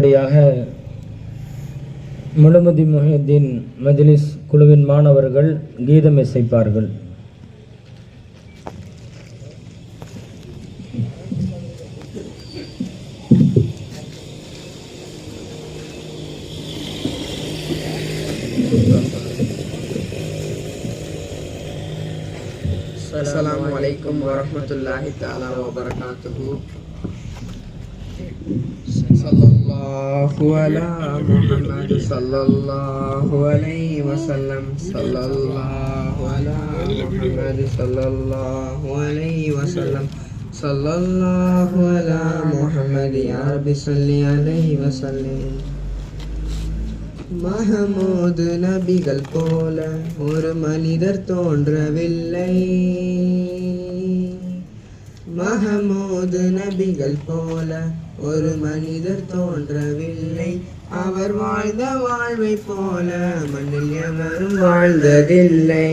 அடுத்தபடியாக முஹம்மது முஹியுத்தீன் மஜ்லிஸ் குழுவின் மாணவர்கள் கீதம் இசைப்பார்கள். அஸ்ஸலாமு அலைக்கும் வரஹ்மத்துல்லாஹி தஆலா வ பரகாத்துஹு. ஸல்லல்லாஹு அலா முஹம்மத் ஸல்லல்லாஹு அலைஹி வஸல்லம். ஸல்லல்லாஹு அலா முஹம்மத் ஸல்லல்லாஹு அலைஹி வஸல்லம். ஸல்லல்லாஹு அலா முஹம்மத் யா ரப்பி ஸல்லி அலைஹி வஸல்லம். மஹமூது நபிகள் போல ஒரு மனிதர் தோன்றவில்லை. மஹமூது நபிகள் போல ஒரு மனிதர் தோன்றவில்லை. அவர் வாழ்ந்த வாழ்வை போல மண்ணில் எவரும் வாழ்ந்ததில்லை.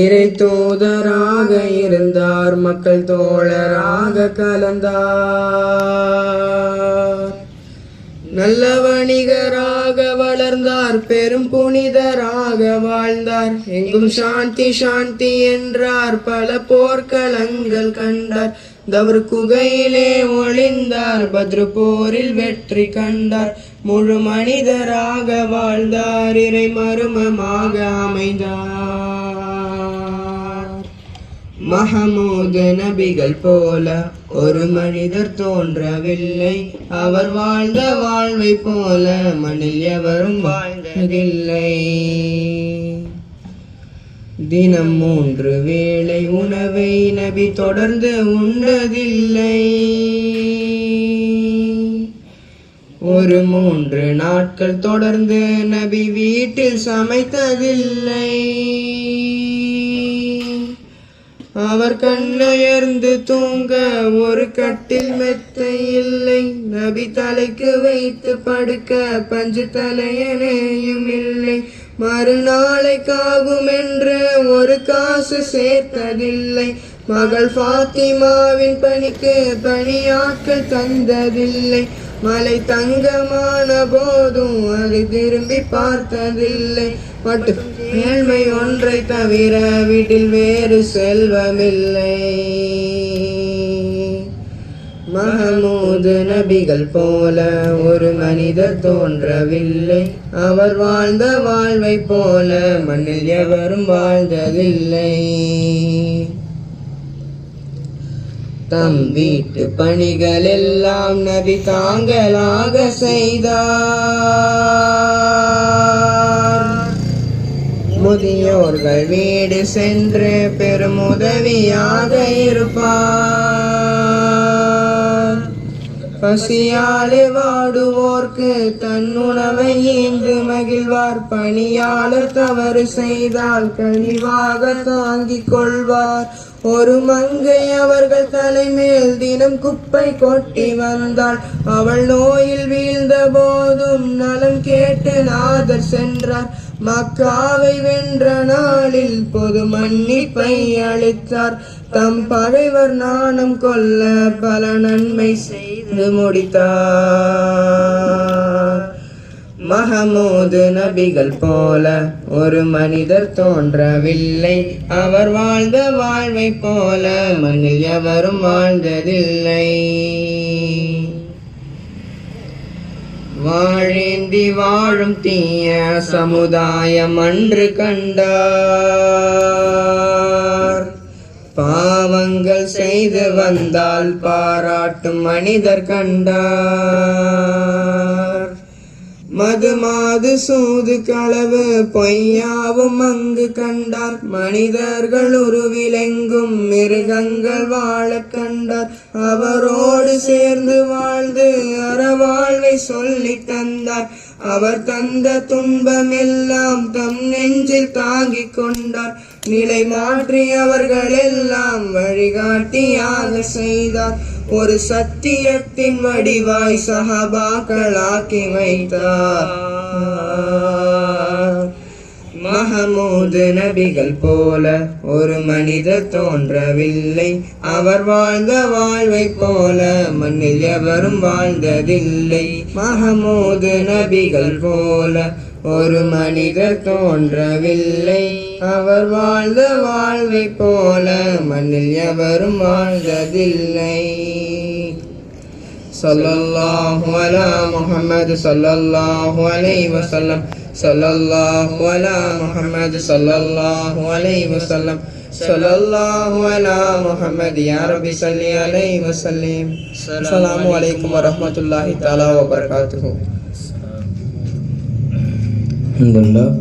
இறை தூதராக இருந்தார், மக்கள் தோழராக கலந்தார். நல்ல வணிகராக வளர்ந்தார், பெரும் புனிதராக வாழ்ந்தார். எங்கும் சாந்தி சாந்தி என்றார், பல போர்க்களங்கள் கண்டார். தவறு குகையிலே ஒளிந்தார், பத்ரு போரில் வெற்றி கண்டார். முழு மனிதராக வாழ்ந்தார், இறை மருமமாக அமைந்தார். மஹமூது நபிகள் போல ஒரு மனிதர் தோன்றவில்லை. அவர் வாழ்ந்த வாழ்வை போல மண்ணில் எவரும் வாழ்ந்ததில்லை. தினம் 3 வேளை உணவை நபி தொடர்ந்து உண்டதில்லை. ஒரு 3 நாட்கள் தொடர்ந்து நபி வீட்டில் சமைத்ததில்லை. அவர் கண்ணுயர்ந்து தூங்க ஒரு கட்டில் மெத்தை இல்லை. நபி தலைக்கு வைத்து படுக்க பஞ்சு தலையணையும் இல்லை. மறுநாளைக்காகும் என்று ஒரு காசு சேர்த்ததில்லை. மகள் ஃபாத்திமாவின் பணிக்கு பணியாட்கள் தந்ததில்லை. மலை தங்கமான போதும் அதை திரும்பி பார்த்ததில்லை. மட்டும் ஏழ்மை ஒன்றை தவிர வீட்டில் வேறு செல்வமில்லை. மஹமூது நபிகள் போல ஒரு மனிதர் தோன்றவில்லை. அவர் வாழ்ந்த வாழ்வை போல மண்ணில் எவரும் வாழ்ந்ததில்லை. தம் வீட்டு பணிகள் எல்லாம் நபி தாங்களாக செய்தார். முதியோர்கள் வீடு சென்று பெரும் உதவியாக இருப்பார். பசியாலே வாடுவோர்க்கு தன் உணவை ஈந்து மகிழ்வார். பணியாளர் தவறு செய்தால் கனிவாக தாங்கிக் கொள்வார். ஒரு மங்கை அவர்கள் தலைமேல் தினம் குப்பை கொட்டி வந்தாள். அவள் நோயில் வீழ்ந்த போதும் நலம் கேட்டு நாதர் சென்றார். மக்காவை வென்ற நாளில் பொது மன்னிப்பை அளித்தார். தம் பகைவர் நாணம் கொள்ள பல நன்மை செய்து முடித்தார். மஹமூது நபிகள் போல ஒரு மனிதர் தோன்றவில்லை. அவர் வாழ்ந்த வாழ்வை போல மண்ணில் எவரும் வாழ்ந்ததில்லை. வாழேந்தி வாழும் தீய சமுதாயம் அன்று கண்டார். பாவங்கள் செய்து வந்தால் பாராட்டும் மனிதர் கண்டார். மது மாது சூது களவு பொய்யாவும் அங்கு கண்டார். மனிதர்கள் உருவிலெங்கும் மிருகங்கள் வாழ கண்டார். அவரோடு சேர்ந்து வாழ்ந்து அறவாழ்வை சொல்லி தந்தார். அவர் தந்த துன்பம் எல்லாம் தம் நெஞ்சில் தாங்கிக் கொண்டார். நிலை மாற்றி அவர்கள் எல்லாம் வழிகாட்டியாக செய்தார். ஒரு சத்தியத்தின் வடிவாய் சஹாபாக்களாக்கி வைத்தார். மஹமூது நபிகள் போல ஒரு மனிதர் தோன்றவில்லை, அவர் வாழ்ந்த வாழ்வை போல மண்ணில் எவரும் வாழ்ந்ததில்லை. மஹமூது நபிகள் போல ஒரு மனிதர் தோன்றவில்லை, அவர் வாழ்ந்த வாழ்வை போல மண்ணில் எவரும் வாழ்ந்ததில்லை. ஸல்லல்லாஹு அலா முஹம்மது ஸல்லல்லாஹு அலைஹி வஸல்லம், ஸல்லல்லாஹு அலா முஹம்மது ஸல்லல்லாஹு அலைஹி வஸல்லம், ஸல்லல்லாஹு அலா முஹம்மது யா ரப்பி ஸல்லி அலைஹி வஸல்லம். அஸ்ஸலாமு அலைக்கும் வரஹ்மத்துல்லாஹி தஆலா வபரகாத்துஹு. அல்ஹம்துலில்லாஹ்.